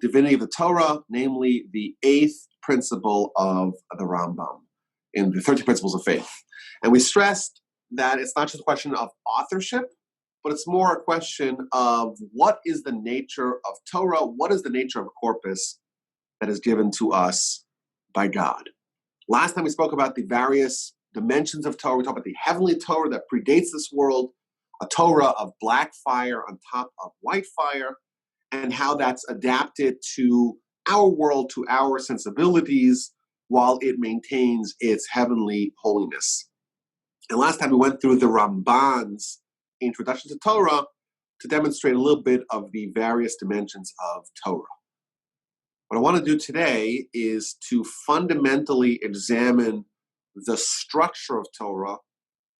divinity of the Torah, namely the 8th principle of the Rambam in the 13 Principles of Faith. And we stressed that it's not just a question of authorship, but it's more a question of what is the nature of Torah, what is the nature of a corpus that is given to us by God. Last time we spoke about the various dimensions of Torah. We talked about the heavenly Torah that predates this world, a Torah of black fire on top of white fire, and how that's adapted to our world, to our sensibilities, while it maintains its heavenly holiness. And last time we went through the Ramban's introduction to Torah to demonstrate a little bit of the various dimensions of Torah. What I want to do today is to fundamentally examine the structure of Torah,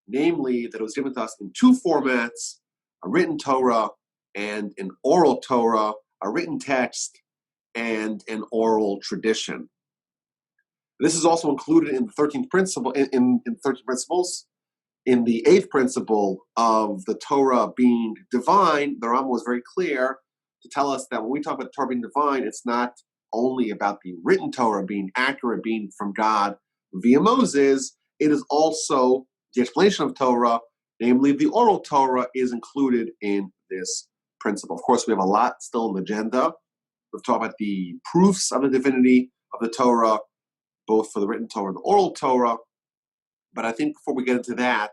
namely that it was given to us in 2 formats, a written Torah and an oral Torah, a written text and an oral tradition. This is also included in the 13th principle, in 13 principles. In the 8th principle of the Torah being divine, the Rambam was very clear to tell us that when we talk about the Torah being divine, it's not only about the written Torah being accurate, being from God via Moses, it is also the explanation of Torah, namely the oral Torah, is included in this principle. Of course, we have a lot still on the agenda. We've talked about the proofs of the divinity of the Torah, both for the written Torah and the oral Torah. But I think before we get into that,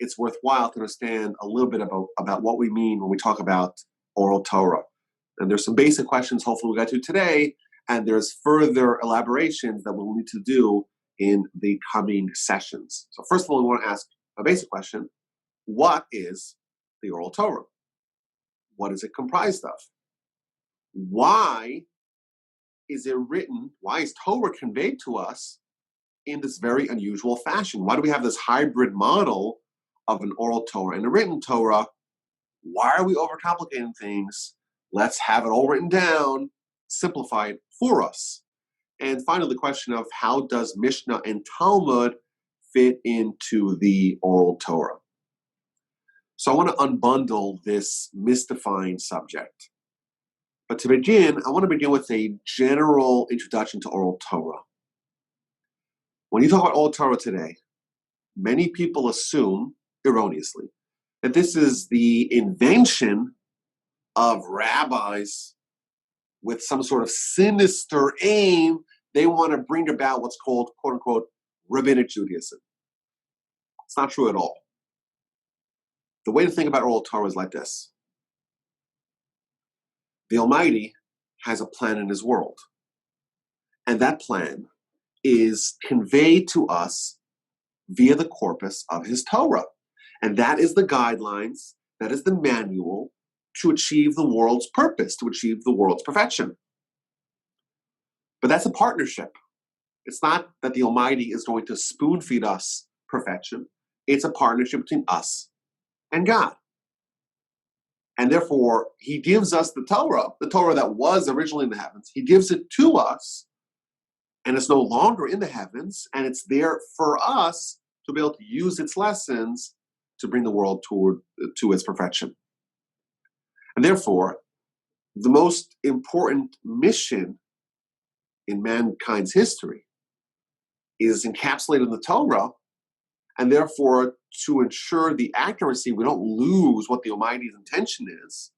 it's worthwhile to understand a little bit about what we mean when we talk about oral Torah. And there's some basic questions hopefully we'll get to today, and there's further elaborations that we'll need to do in the coming sessions. So first of all, we want to ask a basic question. What is the oral Torah? What is it comprised of? Why is it written? Why is Torah conveyed to us in this very unusual fashion? Why do we have this hybrid model of an oral Torah and a written Torah? Why are we overcomplicating things? Let's have it all written down, simplified for us. And finally, the question of how does Mishnah and Talmud fit into the oral Torah? So I want to unbundle this mystifying subject. But to begin, I want to begin with a general introduction to oral Torah. When you talk about oral Torah today, many people assume, erroneously, that this is the invention of rabbis with some sort of sinister aim. They want to bring about what's called, quote unquote, rabbinic Judaism. It's not true at all. The way to think about oral Torah is like this. The Almighty has a plan in his world. And that plan is conveyed to us via the corpus of his Torah. And that is the guidelines, that is the manual to achieve the world's purpose, to achieve the world's perfection. But that's a partnership. It's not that the Almighty is going to spoon feed us perfection. It's a partnership between us and God. And therefore, he gives us the Torah that was originally in the heavens. He gives it to us, and it's no longer in the heavens, and it's there for us to be able to use its lessons to bring the world to its perfection. And therefore, the most important mission in mankind's history is encapsulated in the Torah, and therefore, to ensure the accuracy, we don't lose what the Almighty's intention is,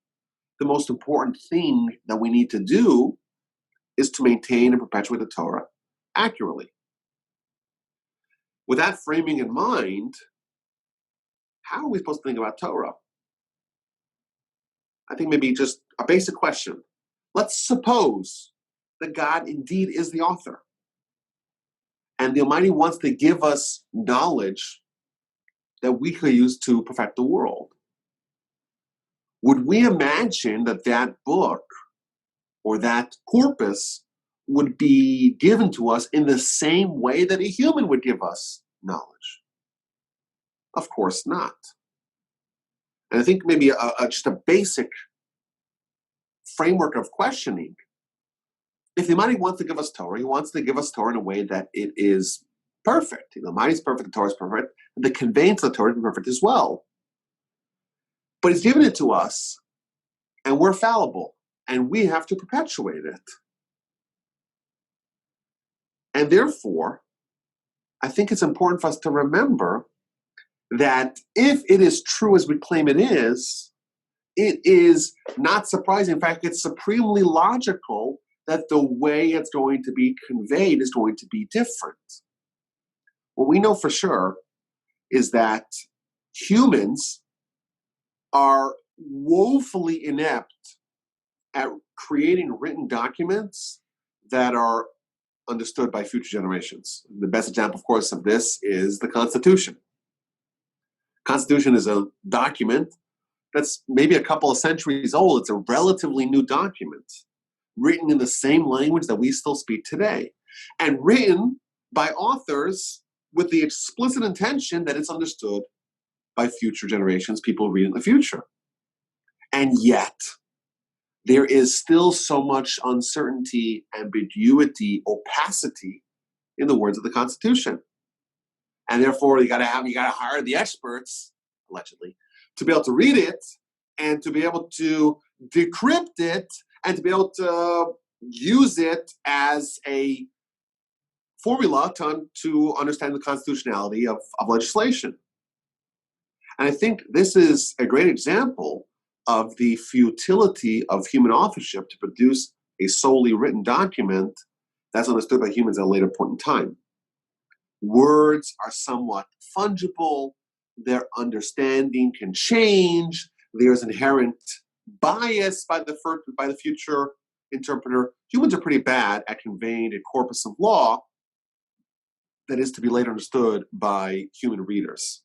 the most important thing that we need to do is to maintain and perpetuate the Torah accurately. With that framing in mind, how are we supposed to think about Torah? I think maybe just a basic question. Let's suppose that God indeed is the author, and the Almighty wants to give us knowledge that we could use to perfect the world. Would we imagine that that book or that corpus would be given to us in the same way that a human would give us knowledge? Of course not. And I think maybe just a basic framework of questioning. If the Almighty wants to give us Torah, he wants to give us Torah in a way that it is perfect. The Almighty is perfect, the Torah is perfect, and the conveyance of the Torah is perfect as well. But he's given it to us, and we're fallible. and we have to perpetuate it. And therefore, I think it's important for us to remember that if it is true as we claim it is not surprising. In fact, it's supremely logical that the way it's going to be conveyed is going to be different. What we know for sure is that humans are woefully inept at creating written documents that are understood by future generations. The best example, of course, of this is the Constitution. Constitution is a document that's maybe a couple of centuries old. It's a relatively new document, written in the same language that we still speak today, and written by authors with the explicit intention that it's understood by future generations, people read in the future. And yet, there is still so much uncertainty, ambiguity, opacity in the words of the Constitution. And therefore, you gotta hire the experts, allegedly, to be able to read it and to be able to decrypt it and to be able to use it as a formula to understand the constitutionality of legislation. And I think this is a great example of the futility of human authorship to produce a solely written document that's understood by humans at a later point in time. Words are somewhat fungible. Their understanding can change. There's inherent bias by the future interpreter. Humans are pretty bad at conveying a corpus of law that is to be later understood by human readers.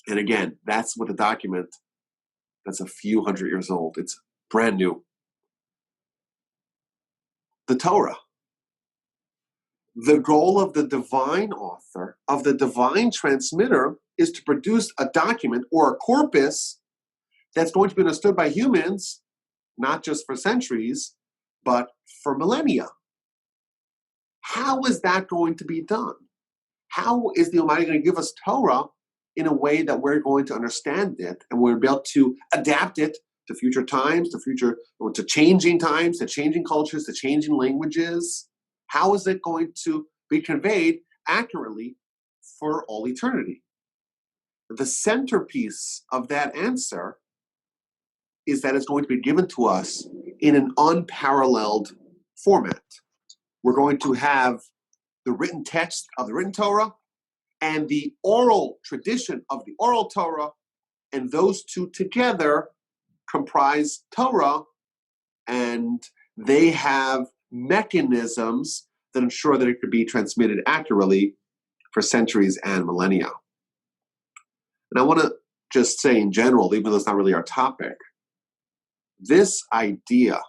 And again, that's what the document that's a few hundred years old. It's brand new. The Torah. The goal of the divine author, of the divine transmitter, is to produce a document or a corpus that's going to be understood by humans, not just for centuries, but for millennia. How is that going to be done? How is the Almighty going to give us Torah in a way that we're going to understand it and we're able to adapt it to future times, to changing times, to changing cultures, to changing languages? How is it going to be conveyed accurately for all eternity? The centerpiece of that answer is that it's going to be given to us in an unparalleled format. We're going to have the written text of the written Torah and the oral tradition of the oral Torah, and those two together comprise Torah, and they have mechanisms that ensure that it could be transmitted accurately for centuries and millennia. And I want to just say in general, even though it's not really our topic, this idea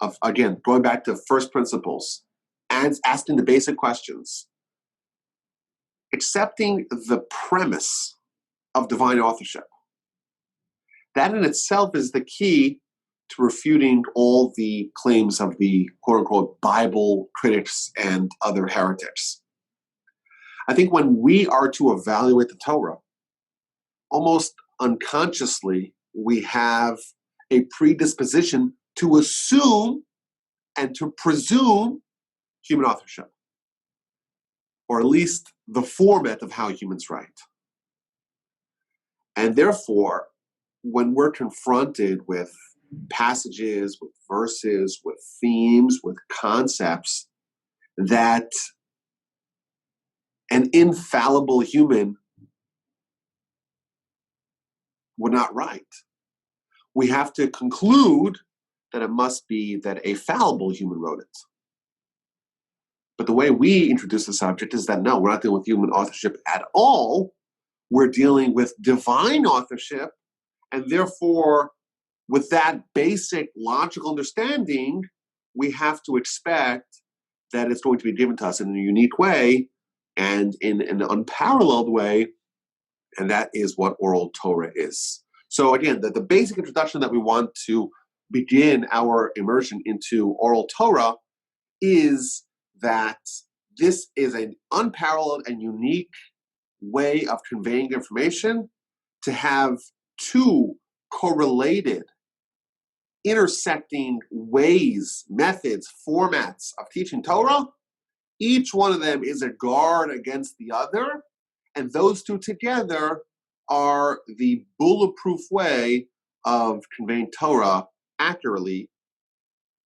of, again, going back to first principles and asking the basic questions, accepting the premise of divine authorship, that in itself is the key to refuting all the claims of the quote-unquote Bible critics and other heretics. I think when we are to evaluate the Torah, almost unconsciously, we have a predisposition to assume and to presume human authorship, or at least the format of how humans write. And therefore, when we're confronted with passages, with verses, with themes, with concepts that an infallible human would not write, we have to conclude that it must be that a fallible human wrote it. But the way we introduce the subject is that no, we're not dealing with human authorship at all. We're dealing with divine authorship, and therefore, with that basic logical understanding, we have to expect that it's going to be given to us in a unique way and in an unparalleled way, and that is what oral Torah is. So again, the basic introduction that we want to begin our immersion into oral Torah is that this is an unparalleled and unique way of conveying information, to have two correlated intersecting ways, methods, formats of teaching Torah, each one of them is a guard against the other, and those two together are the bulletproof way of conveying Torah accurately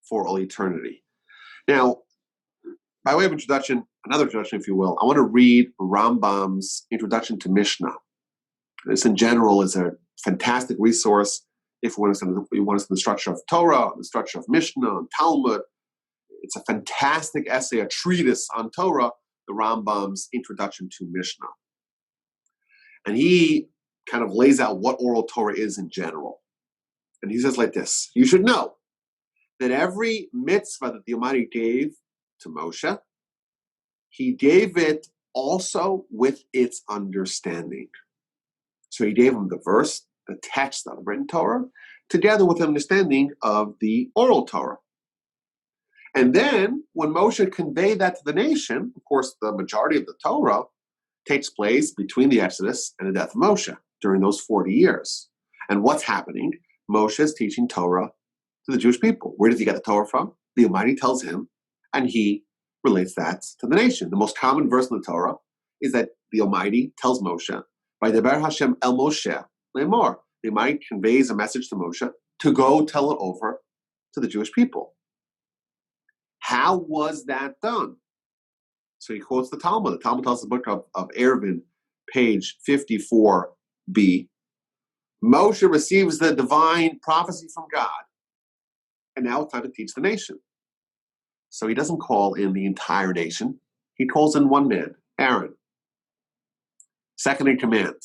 for all eternity. Now, by way of introduction, another introduction, if you will, I want to read Rambam's Introduction to Mishnah. This, in general, is a fantastic resource if you want to understand the structure of Torah, the structure of Mishnah, and Talmud. It's a fantastic essay, a treatise on Torah, the Rambam's Introduction to Mishnah. And he kind of lays out what oral Torah is in general. And he says like this: you should know that every mitzvah that the Almighty gave to Moshe, he gave it also with its understanding. So he gave him the verse, the text of the written Torah, together with understanding of the oral Torah. And then, when Moshe conveyed that to the nation, of course, the majority of the Torah takes place between the Exodus and the death of Moshe during those 40 years. And what's happening? Moshe is teaching Torah to the Jewish people. Where does he get the Torah from? The Almighty tells him, and he relates that to the nation. The most common verse in the Torah is that the Almighty tells Moshe, "Vaydaber Hashem el Moshe le'emor." The Almighty conveys a message to Moshe to go tell it over to the Jewish people. How was that done? So he quotes the Talmud. The Talmud tells the book of Eruvin, page 54b. Moshe receives the divine prophecy from God, and now it's time to teach the nation. So he doesn't call in the entire nation. He calls in one man, Aaron, second in command.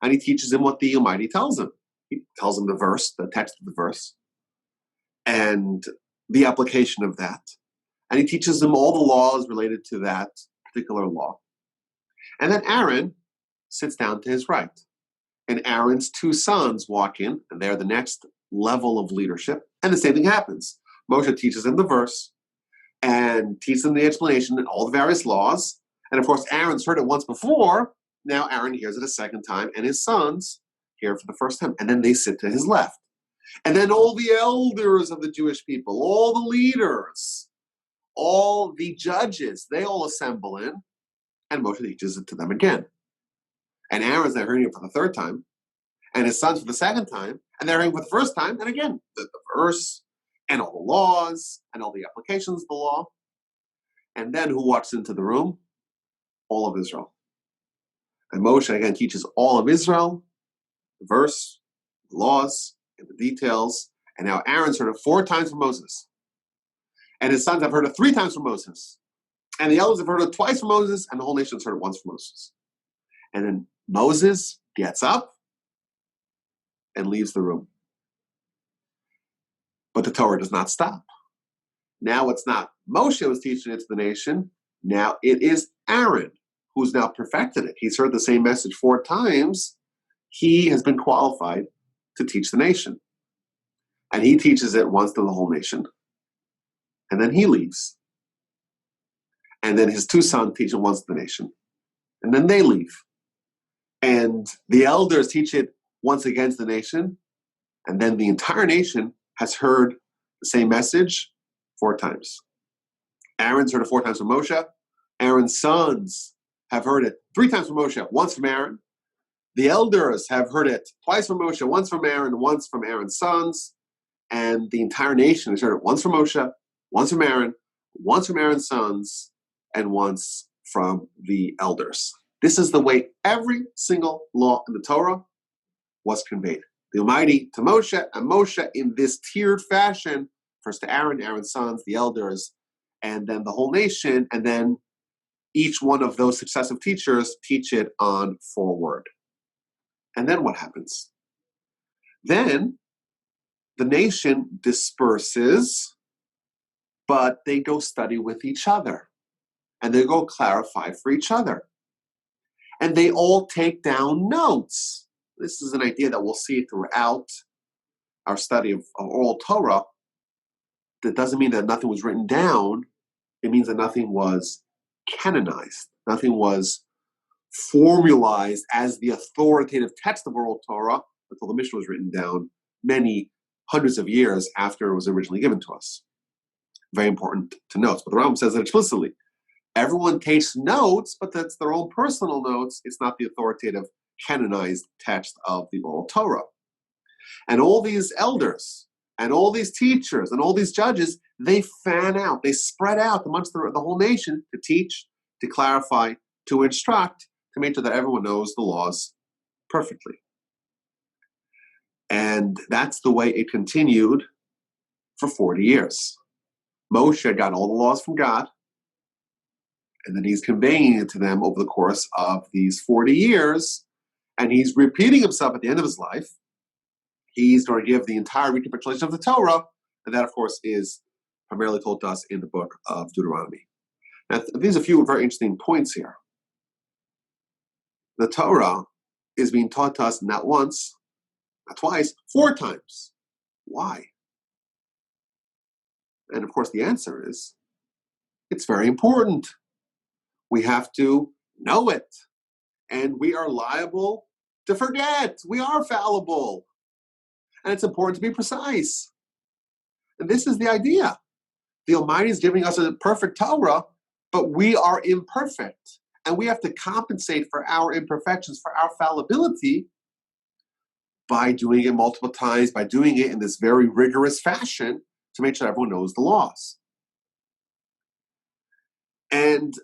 And he teaches him what the Almighty tells him. He tells him the verse, the text of the verse, and the application of that. And he teaches them all the laws related to that particular law. And then Aaron sits down to his right. And Aaron's two sons walk in, and they're the next level of leadership. And the same thing happens. Moshe teaches them the verse and teaches them the explanation and all the various laws. And of course, Aaron's heard it once before. Now Aaron hears it a second time, and his sons hear it for the first time. And then they sit to his left. And then all the elders of the Jewish people, all the leaders, all the judges, they all assemble in, and Moshe teaches it to them again. And Aaron's now hearing it for the third time, and his sons for the second time, and they're hearing it for the first time, and again, the verse, and all the laws, and all the applications of the law. And then who walks into the room? All of Israel. And Moshe again teaches all of Israel, the verse, the laws, and the details. And now Aaron's heard it 4 times from Moses. And his sons have heard it 3 times from Moses. And the elders have heard it twice from Moses, and the whole nation has heard it once from Moses. And then Moses gets up and leaves the room. But the Torah does not stop. Now it's not Moshe who's teaching it to the nation. Now it is Aaron who's now perfected it. He's heard the same message 4 times. He has been qualified to teach the nation. And he teaches it once to the whole nation. And then he leaves. And then his 2 sons teach it once to the nation. And then they leave. And the elders teach it once again to the nation. And then the entire nation has heard the same message 4 times. Aaron's heard it 4 times from Moshe. Aaron's sons have heard it 3 times from Moshe, once from Aaron. The elders have heard it twice from Moshe, once from Aaron, once from Aaron's sons. And the entire nation has heard it once from Moshe, once from Aaron, once from Aaron's sons, and once from the elders. This is the way every single law in the Torah was conveyed. The Almighty to Moshe, and Moshe in this tiered fashion, first to Aaron, Aaron's sons, the elders, and then the whole nation, and then each one of those successive teachers teach it on forward. And then what happens? Then the nation disperses, but they go study with each other. And they go clarify for each other. And they all take down notes. This is an idea that we'll see throughout our study of oral Torah. That doesn't mean that nothing was written down. It means that nothing was canonized. Nothing was formalized as the authoritative text of oral Torah until the Mishnah was written down many, hundreds of years after it was originally given to us. Very important to note. But the Rambam says it explicitly. Everyone takes notes, but that's their own personal notes. It's not the authoritative, canonized text of the oral Torah. And all these elders, and all these teachers, and all these judges, they fan out, they spread out amongst the whole nation to teach, to clarify, to instruct, to make sure that everyone knows the laws perfectly. And that's the way it continued for 40 years. Moshe got all the laws from God, and then he's conveying it to them over the course of these 40 years, and he's repeating himself at the end of his life. He's going to give the entire recapitulation of the Torah, and that, of course, is primarily told to us in the book of Deuteronomy. Now, these are a few very interesting points here. The Torah is being taught to us not once, not twice, 4 times. Why? And, of course, the answer is, it's very important. We have to know it, and we are liable to forget. We are fallible. And it's important to be precise. And this is the idea. The Almighty is giving us a perfect Torah, but we are imperfect. And we have to compensate for our imperfections, for our fallibility, by doing it multiple times, by doing it in this very rigorous fashion to make sure everyone knows the laws. And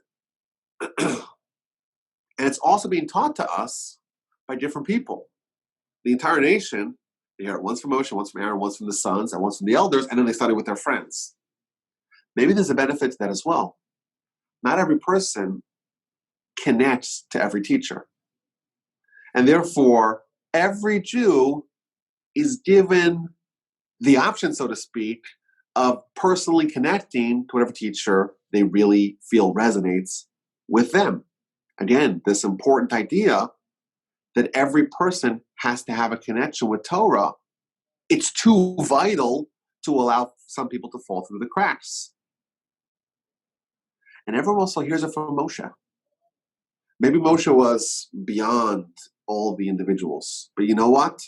it's also being taught to us by different people. The entire nation, they hear it once from Moshe, once from Aaron, once from the sons, and once from the elders, and then they study with their friends. Maybe there's a benefit to that as well. Not every person connects to every teacher. And therefore, every Jew is given the option, so to speak, of personally connecting to whatever teacher they really feel resonates with them. Again, this important idea that every person has to have a connection with Torah, it's too vital to allow some people to fall through the cracks. And everyone also hears it from Moshe. Maybe Moshe was beyond all the individuals. But you know what?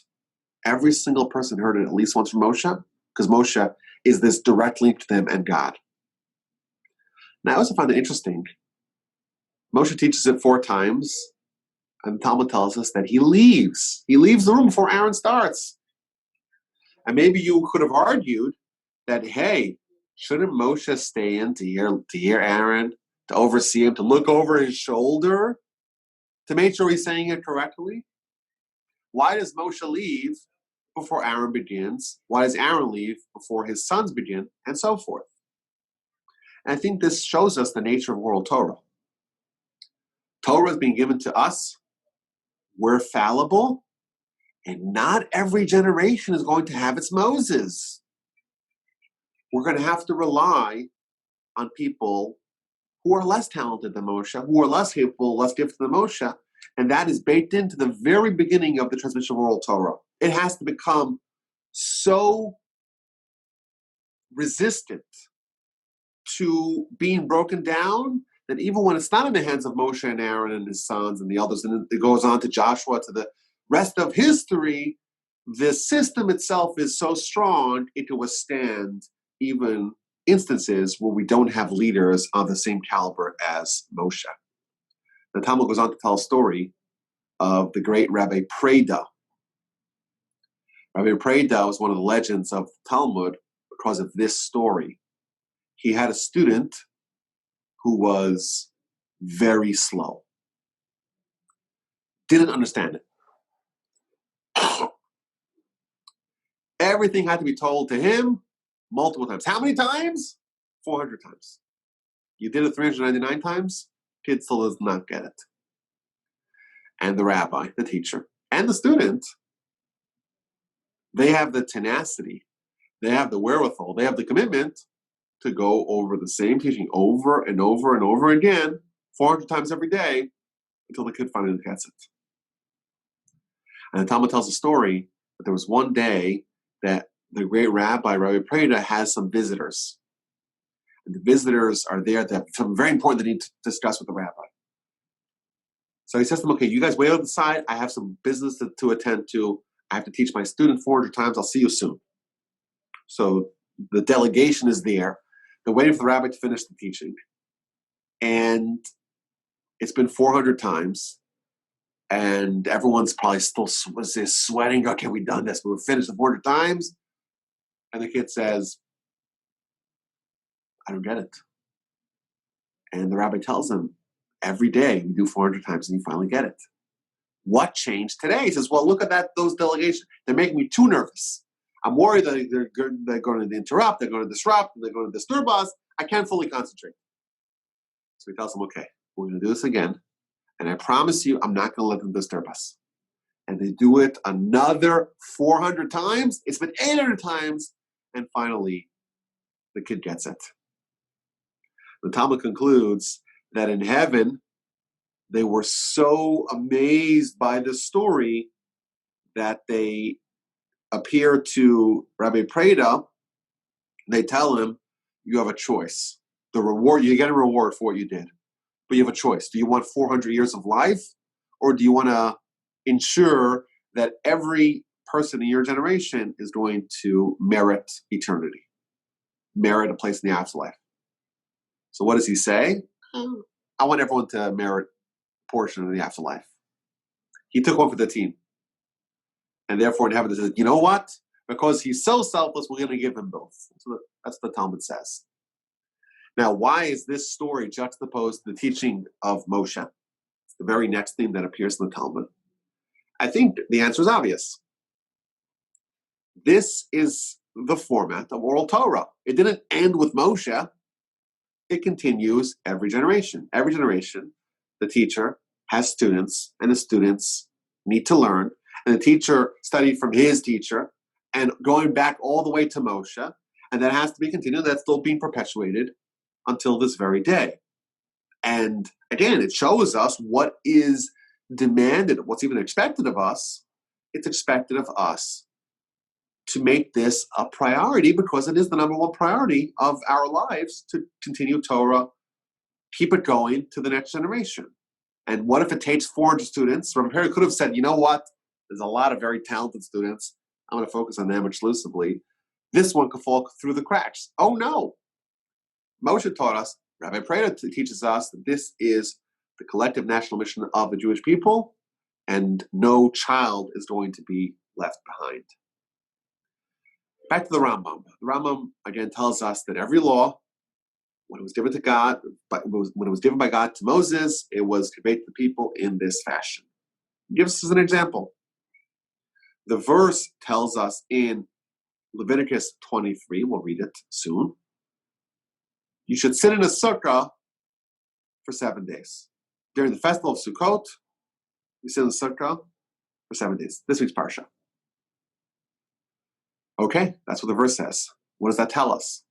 Every single person heard it at least once from Moshe, because Moshe is this direct link to them and God. Now, I also find it interesting. Moshe teaches it 4 times, and the Talmud tells us that he leaves. He leaves the room before Aaron starts. And maybe you could have argued that, hey, shouldn't Moshe stay in to hear Aaron, to oversee him, to look over his shoulder, to make sure he's saying it correctly? Why does Moshe leave before Aaron begins? Why does Aaron leave before his sons begin? And so forth. And I think this shows us the nature of oral Torah. Torah is being given to us. We're fallible. And not every generation is going to have its Moses. We're going to have to rely on people who are less talented than Moshe, who are less capable, less gifted than Moshe, and that is baked into the very beginning of the transmission of oral Torah. It has to become so resistant to being broken down that even when it's not in the hands of Moshe and Aaron and his sons and the others, and it goes on to Joshua, to the rest of history, the system itself is so strong it can withstand even instances where we don't have leaders of the same caliber as Moshe. The Talmud goes on to tell a story of the great Rabbi Preda. Rabbi Preda was one of the legends of the Talmud because of this story. He had a student who was very slow, didn't understand it. Everything had to be told to him multiple times. How many times? 400 times. You did it 399 times, kid still does not get it. And the rabbi, the teacher, and the student, they have the tenacity, they have the wherewithal, they have the commitment to go over the same teaching over and over and over again, 400 times every day, until the kid finally gets it. And the Talmud tells a story that there was one day that the great Rabbi Preda, has some visitors. And the visitors are there to have something very important they need to discuss with the rabbi. So he says to them, okay, you guys wait on the side. I have some business to attend to. I have to teach my student 400 times. I'll see you soon. So the delegation is there. They're waiting for the rabbi to finish the teaching. And it's been 400 times. And everyone's probably still sweating. Okay, we've done this. We've finished the 400 times. And the kid says, I don't get it. And the rabbi tells him, every day you do 400 times and you finally get it. What changed today? He says, well, look at those delegations. They're making me too nervous. I'm worried that they're going to interrupt, they're going to disrupt, they're going to disturb us. I can't fully concentrate. So he tells them, okay, we're going to do this again. And I promise you, I'm not going to let them disturb us. And they do it another 400 times. It's been 800 times. And finally, the kid gets it. The Talmud concludes that in heaven, they were so amazed by this story that they appear to Rabbi Preda. They tell him, you have a choice. The reward, you get a reward for what you did. But you have a choice. Do you want 400 years of life? Or do you want to ensure that every person in your generation is going to merit eternity? Merit a place in the afterlife. So what does he say? I want everyone to merit a portion of the afterlife. He took one for the team. And therefore in heaven he says, you know what? Because he's so selfless, we're going to give him both. That's what the Talmud says. Now, why is this story juxtaposed to the teaching of Moshe? It's the very next thing that appears in the Talmud. I think the answer is obvious. This is the format of oral Torah. It didn't end with Moshe. It continues every generation. Every generation, the teacher has students, and the students need to learn. And the teacher studied from his teacher, and going back all the way to Moshe, and that has to be continued. That's still being perpetuated until this very day. And again, it shows us what is demanded, what's even expected of us. It's expected of us to make this a priority because it is the number one priority of our lives to continue Torah, keep it going to the next generation. And what if it takes 400 students? Rabbi Perry could have said, you know what? There's a lot of very talented students. I'm going to focus on them exclusively. This one could fall through the cracks. Oh no. Moshe taught us, Rabbi Preda teaches us that this is the collective national mission of the Jewish people, and no child is going to be left behind. Back to the Rambam. The Rambam again tells us that every law, when it was given to God, when it was given by God to Moses, it was conveyed to the people in this fashion. He gives us an example. The verse tells us in Leviticus 23, we'll read it soon, you should sit in a sukkah for 7 days. During the festival of Sukkot, you sit in the sukkah for 7 days. This week's parsha. Okay, that's what the verse says. What does that tell us?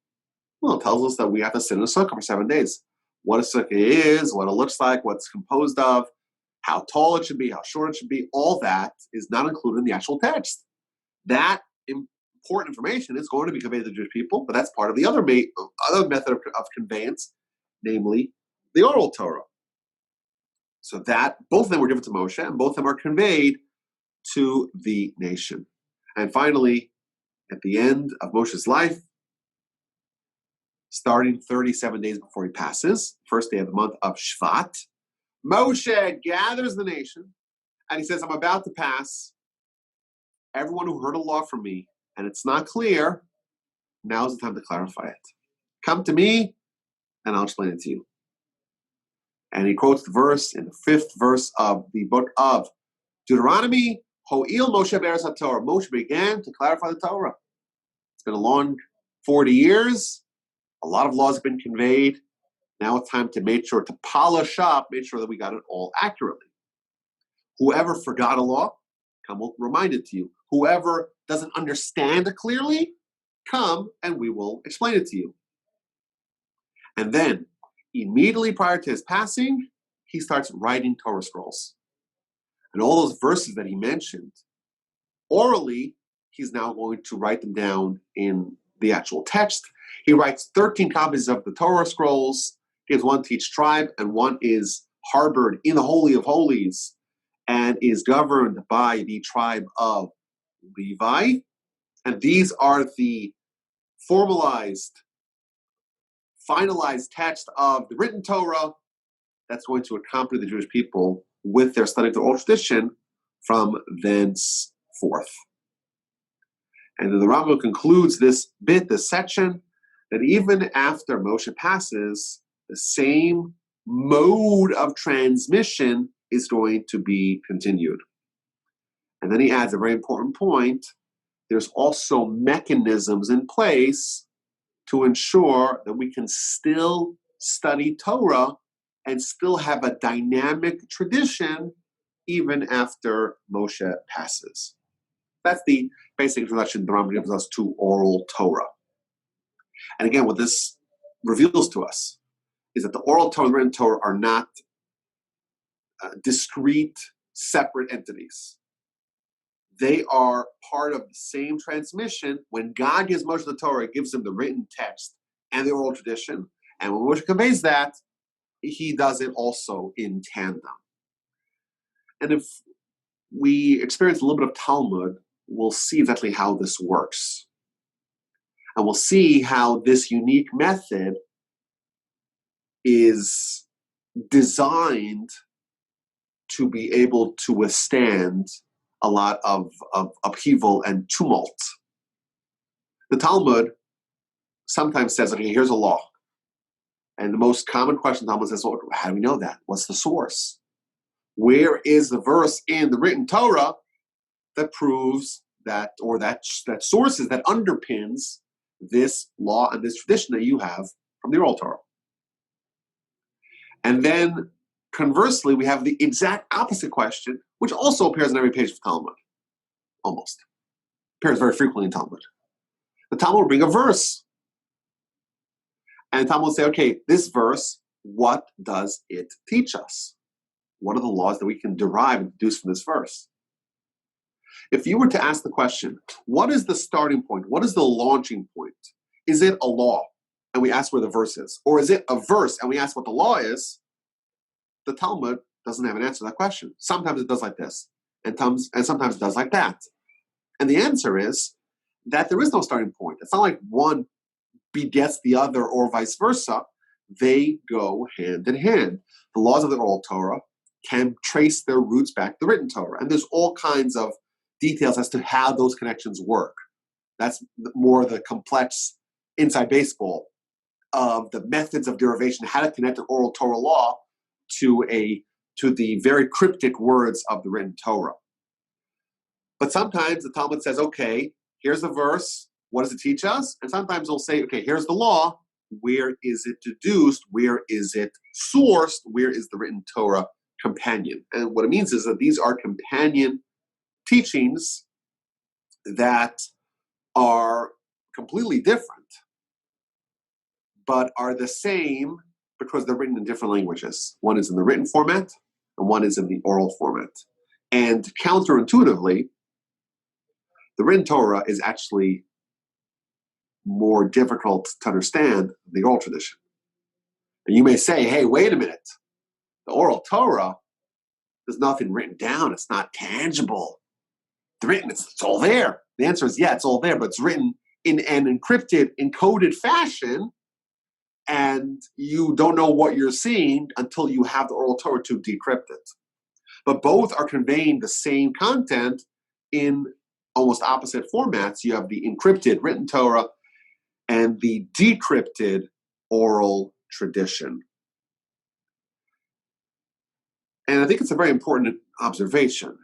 Well, it tells us that we have to sit in a sukkah for 7 days. What a sukkah is, what it looks like, what it's composed of, how tall it should be, how short it should be, all that is not included in the actual text. That important information is going to be conveyed to the Jewish people, but that's part of the other method of conveyance, namely the oral Torah. So that both of them were given to Moshe, and both of them are conveyed to the nation. And finally, at the end of Moshe's life, starting 37 days before he passes, first day of the month of Shvat, Moshe gathers the nation, and he says, I'm about to pass. Everyone who heard a law from me, and it's not clear, now's the time to clarify it. Come to me, and I'll explain it to you. And he quotes the verse in the 5th verse of the book of Deuteronomy, Ho'il Moshe be'eretz HaTorah. Moshe began to clarify the Torah. It's been a long 40 years. A lot of laws have been conveyed. Now it's time to make sure to polish up, make sure that we got it all accurately. Whoever forgot a law, come, we'll remind it to you. Whoever doesn't understand it clearly, come and we will explain it to you. And then, immediately prior to his passing, he starts writing Torah scrolls. And all those verses that he mentioned, orally, he's now going to write them down in the actual text. He writes 13 copies of the Torah scrolls. He has one to each tribe, and one is harbored in the Holy of Holies and is governed by the tribe of Levi. And these are the formalized, finalized text of the written Torah that's going to accompany the Jewish people with their study of the oral tradition from thenceforth. And then the Rambam concludes this section, that even after Moshe passes, the same mode of transmission is going to be continued. And then he adds a very important point. There's also mechanisms in place to ensure that we can still study Torah and still have a dynamic tradition even after Moshe passes. That's the basic introduction the Rambam gives us to oral Torah. And again, what this reveals to us is that the oral Torah and the written Torah are not discrete, separate entities. They are part of the same transmission. When God gives Moshe the Torah, he gives him the written text and the oral tradition. And when Moshe conveys that, he does it also in tandem. And if we experience a little bit of Talmud, we'll see exactly how this works. And we'll see how this unique method is designed to be able to withstand a lot of upheaval and tumult. The Talmud sometimes says, okay, here's a law. And the most common question the Talmud says, well, how do we know that? What's the source? Where is the verse in the written Torah that proves that, or that sources that underpins this law and this tradition that you have from the oral Torah? And then conversely, we have the exact opposite question, which also appears on every page of Talmud, almost. Appears very frequently in Talmud. The Talmud will bring a verse. And the Talmud will say, okay, this verse, what does it teach us? What are the laws that we can derive and deduce from this verse? If you were to ask the question, what is the starting point? What is the launching point? Is it a law? And we ask where the verse is. Or is it a verse and we ask what the law is? The Talmud doesn't have an answer to that question. Sometimes it does like this, and sometimes it does like that. And the answer is that there is no starting point. It's not like one begets the other or vice versa. They go hand in hand. The laws of the oral Torah can trace their roots back to the written Torah. And there's all kinds of details as to how those connections work. That's more the complex inside baseball of the methods of derivation, how to connect an oral Torah law to the very cryptic words of the written Torah. But sometimes the Talmud says, okay, here's the verse, what does it teach us? And sometimes it'll say, okay, here's the law, where is it deduced, where is it sourced, where is the written Torah companion? And what it means is that these are companion teachings that are completely different, but are the same because they're written in different languages. One is in the written format, and one is in the oral format. And counterintuitively, the written Torah is actually more difficult to understand than the oral tradition. And you may say, hey, wait a minute. The oral Torah, there's nothing written down. It's not tangible. The written, it's all there. The answer is, yeah, it's all there, but it's written in an encrypted, encoded fashion, and you don't know what you're seeing until you have the oral Torah to decrypt it. But both are conveying the same content in almost opposite formats. You have the encrypted written Torah and the decrypted oral tradition. And I think it's a very important observation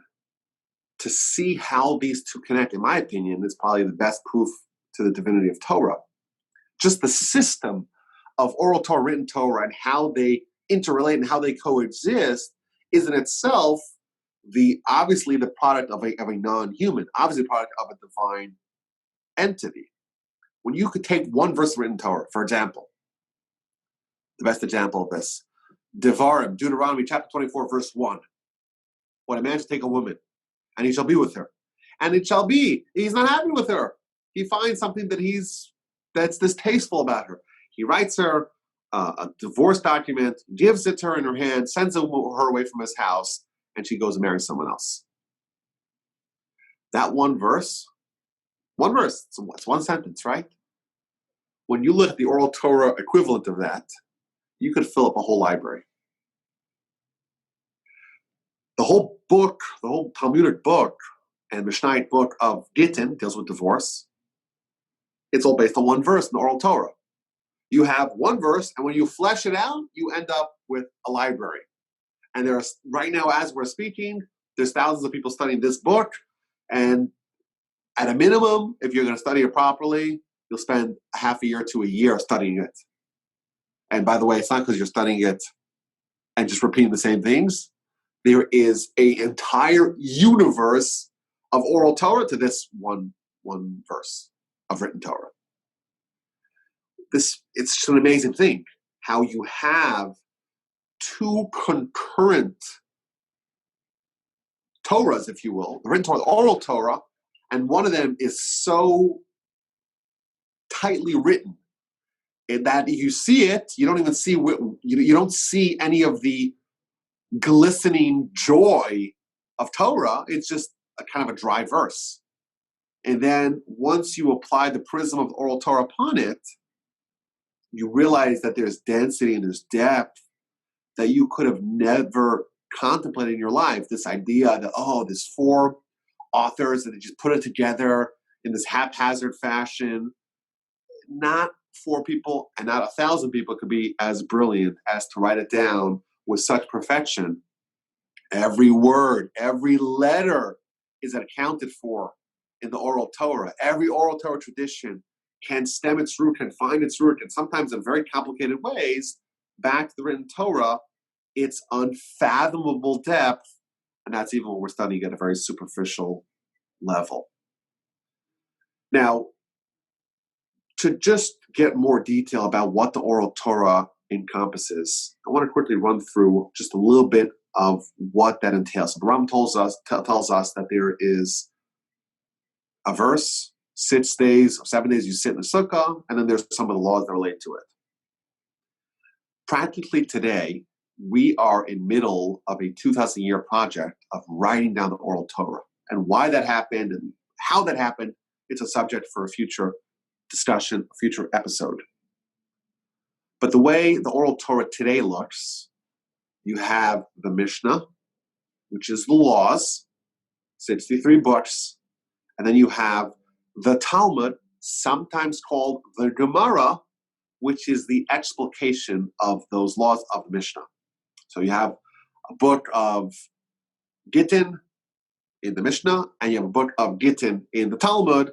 to see how these two connect. In my opinion, is probably the best proof to the divinity of Torah. Just the system of oral Torah, written Torah, and how they interrelate and how they coexist is in itself obviously the product of a non-human, obviously the product of a divine entity. When you could take one verse of written Torah, for example, the best example of this, Devarim, Deuteronomy chapter 24, verse 1. When a man shall take a woman, and he shall be with her. And it shall be, he's not happy with her. He finds something that's distasteful about her. He writes her a divorce document, gives it to her in her hand, sends her away from his house, and she goes and marries someone else. That one verse, it's one sentence, right? when you look at the oral Torah equivalent of that, you could fill up a whole library. The whole book, the whole Talmudic book and Mishnaic book of Gittin deals with divorce. It's all based on one verse in the oral Torah. You have one verse, and when you flesh it out, you end up with a library. And there's, right now, as we're speaking, there's thousands of people studying this book, and at a minimum, if you're going to study it properly, you'll spend a half a year to a year studying it. And by the way, it's not because you're studying it and just repeating the same things. There is an entire universe of oral Torah to this one verse of written Torah. It's just an amazing thing how you have two concurrent Torahs, if you will, the written Torah, the oral Torah, and one of them is so tightly written that you see it, you don't even see, you don't see any of the glistening joy of Torah. It's just a kind of a dry verse. And then once you apply the prism of oral Torah upon it, you realize that there's density and there's depth that you could have never contemplated in your life. This idea that, there's four authors and they just put it together in this haphazard fashion. Not 4 people and not 1,000 people could be as brilliant as to write it down with such perfection. Every word, every letter is accounted for in the oral Torah. Every oral Torah tradition can stem its root, can find its root, and sometimes in very complicated ways, back to the written Torah, its unfathomable depth, and that's even when we're studying at a very superficial level. Now, to just get more detail about what the oral Torah encompasses, I want to quickly run through just a little bit of what that entails. So the Rambam tells us that there is a verse, 6 days or 7 days you sit in the sukkah, and then there's some of the laws that relate to it. Practically today, we are in middle of a 2,000-year project of writing down the oral Torah. And why that happened and how that happened, it's a subject for a future discussion, a future episode. But the way the oral Torah today looks, you have the Mishnah, which is the laws, 63 books, and then you have the Talmud, sometimes called the Gemara, which is the explication of those laws of the Mishnah. So you have a book of Gittin in the Mishnah, and you have a book of Gittin in the Talmud,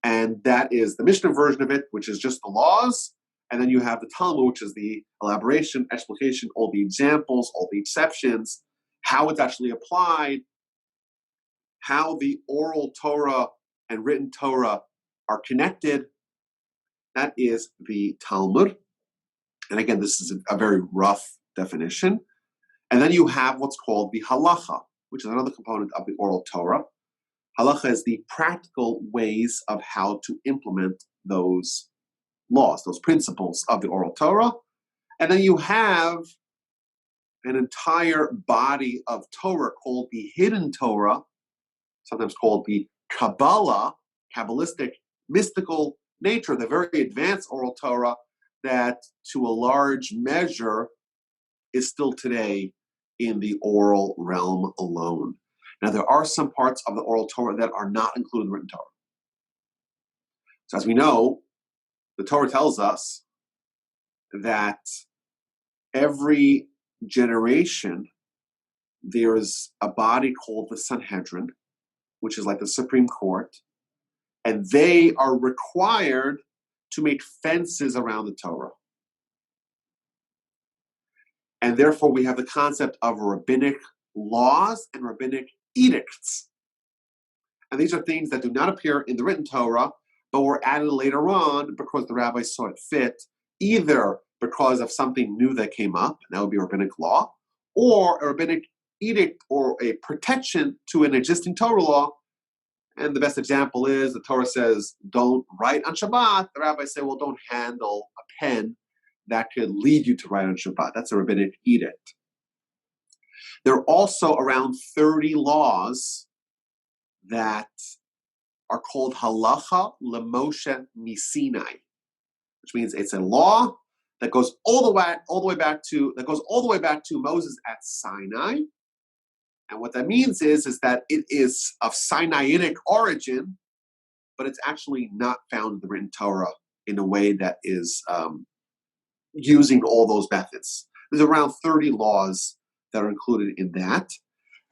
and that is the Mishnah version of it, which is just the laws, and then you have the Talmud, which is the elaboration, explication, all the examples, all the exceptions, how it's actually applied, how the oral Torah and written Torah are connected. That is the Talmud. And again, this is a very rough definition. And then you have what's called the halacha, which is another component of the oral Torah. Halacha is the practical ways of how to implement those laws, those principles of the oral Torah. And then you have an entire body of Torah called the hidden Torah, sometimes called the Kabbalah, Kabbalistic, mystical nature, the very advanced oral Torah that to a large measure is still today in the oral realm alone. Now, there are some parts of the oral Torah that are not included in the written Torah. So as we know, the Torah tells us that every generation there is a body called the Sanhedrin, which is like the Supreme Court, and they are required to make fences around the Torah. And therefore, we have the concept of rabbinic laws and rabbinic edicts. And these are things that do not appear in the written Torah, but were added later on because the rabbis saw it fit, either because of something new that came up, and that would be rabbinic law, or a rabbinic edict or a protection to an existing Torah law. And the best example is the Torah says, don't write on Shabbat. The rabbis say, well, don't handle a pen that could lead you to write on Shabbat. That's a rabbinic edict. There are also around 30 laws that are called halacha lemoshe misinai, which means it's a law that goes all the way back to Moses at Sinai. And what that means is that it is of Sinaitic origin, but it's actually not found in the written Torah in a way that is using all those methods. There's around 30 laws that are included in that.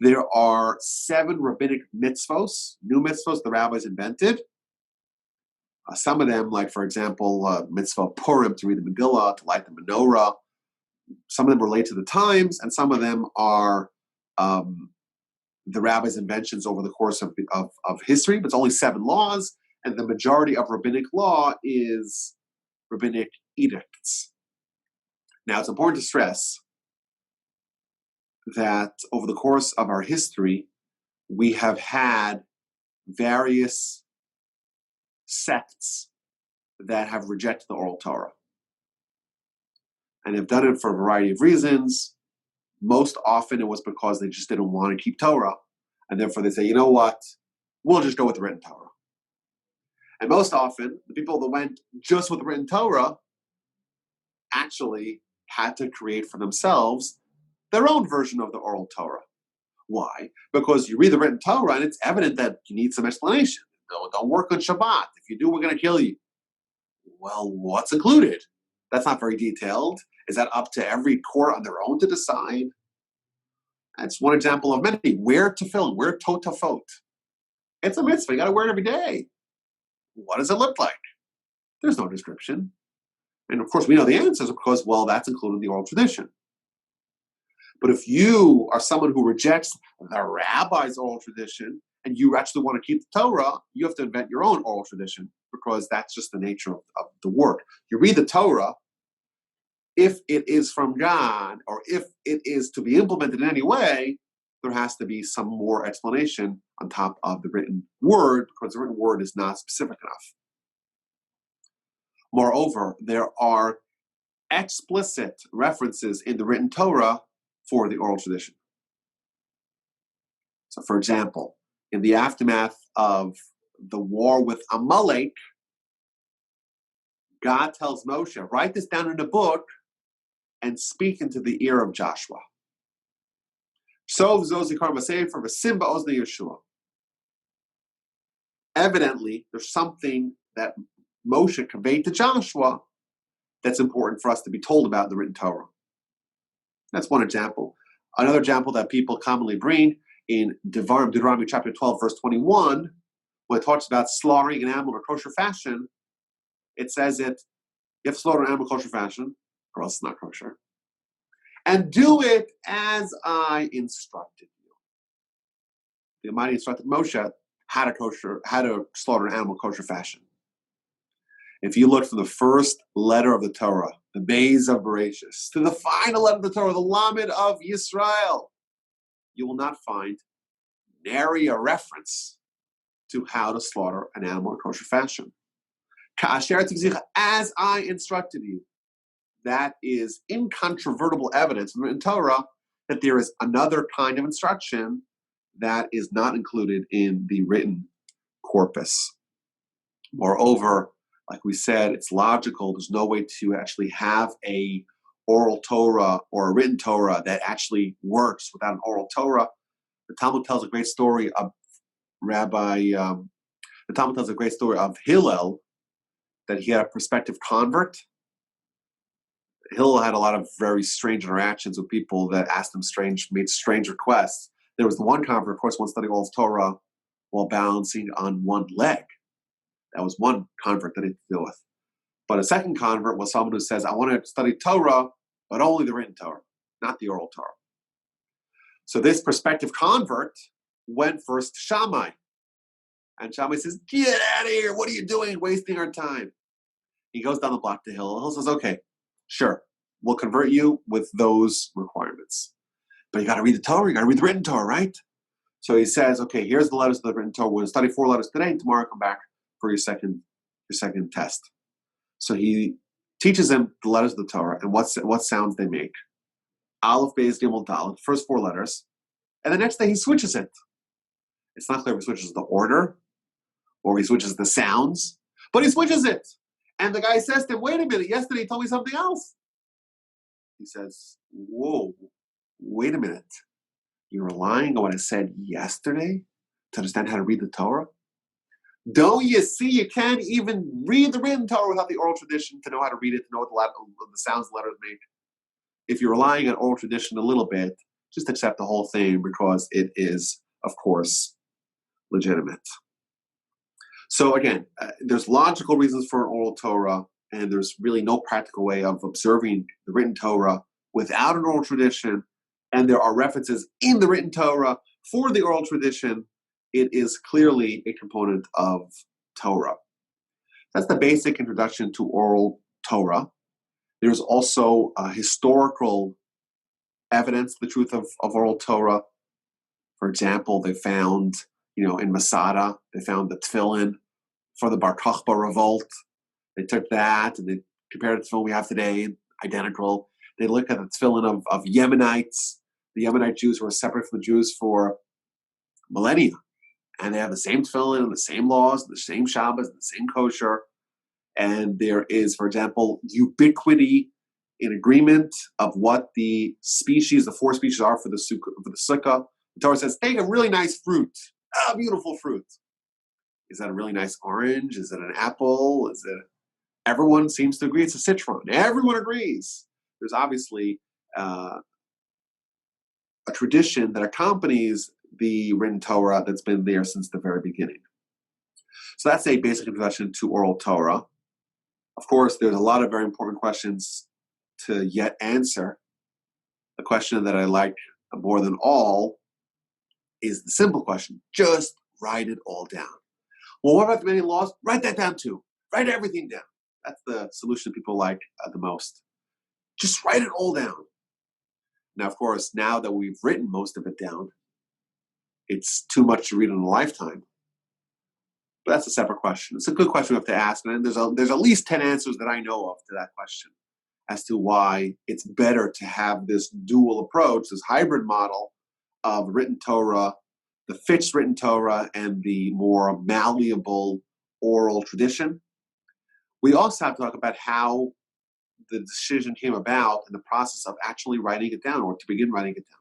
There are 7 rabbinic mitzvos, new mitzvos the rabbis invented. Some of them, like for example, mitzvah Purim, to read the Megillah, to light the menorah. Some of them relate to the times, and some of them are the rabbis' inventions over the course of history. But it's only 7 laws, and the majority of rabbinic law is rabbinic edicts. Now, it's important to stress that over the course of our history, we have had various sects that have rejected the oral Torah. And have done it for a variety of reasons. Most often it was because they just didn't want to keep Torah. And therefore they say, you know what, we'll just go with the written Torah. And most often, the people that went just with the written Torah actually had to create for themselves their own version of the oral Torah. Why? Because you read the written Torah and it's evident that you need some explanation. No, don't work on Shabbat. If you do, we're going to kill you. Well, what's included? That's not very detailed. Is that up to every court on their own to decide? That's one example of many. Where tefillin, where totafot. It's a mitzvah. You got to wear it every day. What does it look like? There's no description. And of course, we know the answers because, well, that's included in the oral tradition. But if you are someone who rejects the rabbi's oral tradition and you actually want to keep the Torah, you have to invent your own oral tradition because that's just the nature of the work. You read the Torah, if it is from God or if it is to be implemented in any way, there has to be some more explanation on top of the written word because the written word is not specific enough. Moreover, there are explicit references in the written Torah for the oral tradition. So, for example, in the aftermath of the war with Amalek, God tells Moshe, write this down in a book and speak into the ear of Joshua. Evidently, there's something that Moshe conveyed to Joshua that's important for us to be told about in the written Torah. That's one example. Another example that people commonly bring in Deuteronomy chapter 12, verse 21, when it talks about slaughtering an animal in a kosher fashion, it says that you have to slaughter an animal in kosher fashion, or else it's not kosher. And do it as I instructed you. The Almighty instructed Moshe how to slaughter an animal in kosher fashion. If you look from the first letter of the Torah, the Beis of Bereshis, to the final letter of the Torah, the Lamed of Yisrael, you will not find nary a reference to how to slaughter an animal in kosher fashion. As I instructed you. That is incontrovertible evidence in the written Torah that there is another kind of instruction that is not included in the written corpus. Moreover, like we said, it's logical. There's no way to actually have a oral Torah or a written Torah that actually works without an oral Torah. The Talmud tells a great story of Hillel, that he had a prospective convert. Hillel had a lot of very strange interactions with people that asked him made strange requests. There was the one convert, of course, one studying all of Torah while balancing on one leg. That was one convert that he had to deal with. But a second convert was someone who says, I want to study Torah, but only the written Torah, not the oral Torah. So this prospective convert went first to Shammai. And Shammai says, get out of here. What are you doing? Wasting our time. He goes down the block to Hillel. Hillel says, okay, sure, we'll convert you with those requirements. But you got to read the Torah, you got to read the written Torah, right? So he says, okay, here's the letters of the written Torah. We're going to study 4 letters today, and tomorrow come back for your second test. So he teaches him the letters of the Torah and what sounds they make. Aleph, Beis, Gimel, Dalet, first 4 letters. And the next day he switches it. It's not clear if he switches the order or he switches the sounds, but he switches it. And the guy says to him, wait a minute, yesterday you told me something else. He says, whoa, wait a minute. You're relying on what I said yesterday to understand how to read the Torah? Don't you see you can't even read the written Torah without the oral tradition to know how to read it, to know what the sounds the letters make? If you're relying on oral tradition a little bit, just accept the whole thing because it is, of course, legitimate. So again, there's logical reasons for an oral Torah, and there's really no practical way of observing the written Torah without an oral tradition. And there are references in the written Torah for the oral tradition. It is clearly a component of Torah. That's the basic introduction to oral Torah. There's also historical evidence of the truth of oral Torah. For example, they found, in Masada, they found the tefillin for the Bar Kokhba revolt. They took that and they compared it to the tefillin we have today, identical. They looked at the tefillin of Yemenites, the Yemenite Jews who were separate from the Jews for millennia. And they have the same tefillin and the same laws, the same Shabbos, the same kosher. And there is, for example, ubiquity in agreement of what the four species are for the sukkah. The Torah says, take a really nice fruit, a beautiful fruit. Is that a really nice orange? Is it an apple? Everyone seems to agree it's a citron. Everyone agrees. There's obviously a tradition that accompanies the written Torah that's been there since the very beginning. So that's a basic introduction to oral Torah. Of course, there's a lot of very important questions to yet answer. The question that I like more than all is the simple question. Just write it all down. Well, what about the many laws? Write that down too. Write everything down. That's the solution people like the most. Just write it all down. Now, of course, now that we've written most of it down, it's too much to read in a lifetime. But that's a separate question. It's a good question we have to ask. And there's at least 10 answers that I know of to that question as to why it's better to have this dual approach, this hybrid model of written Torah, the fixed written Torah, and the more malleable oral tradition. We also have to talk about how the decision came about in the process of actually writing it down, or to begin writing it down.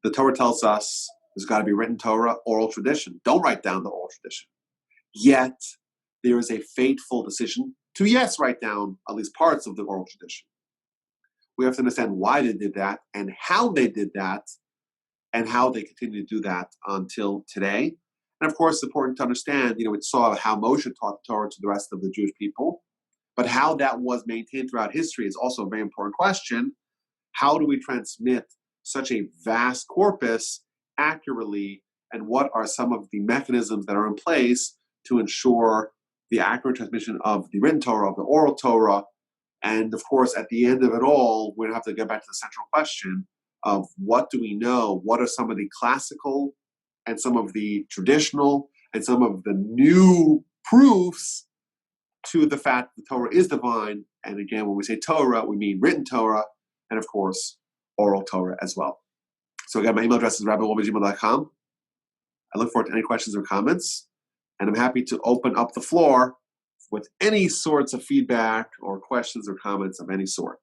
The Torah tells us there's got to be written Torah, oral tradition. Don't write down the oral tradition. Yet, there is a fateful decision to, yes, write down at least parts of the oral tradition. We have to understand why they did that and how they did that and how they continue to do that until today. And of course, it's important to understand, we saw how Moshe taught the Torah to the rest of the Jewish people, but how that was maintained throughout history is also a very important question. How do we transmit such a vast corpus accurately, and what are some of the mechanisms that are in place to ensure the accurate transmission of the written Torah, of the oral Torah? And of course, at the end of it all, we're going to have to get back to the central question of what do we know? What are some of the classical and some of the traditional and some of the new proofs to the fact that the Torah is divine? And again, when we say Torah, we mean written Torah, and of course, oral Torah as well. So again, my email address is rabbi@wolbe.com. I look forward to any questions or comments, and I'm happy to open up the floor with any sorts of feedback or questions or comments of any sort.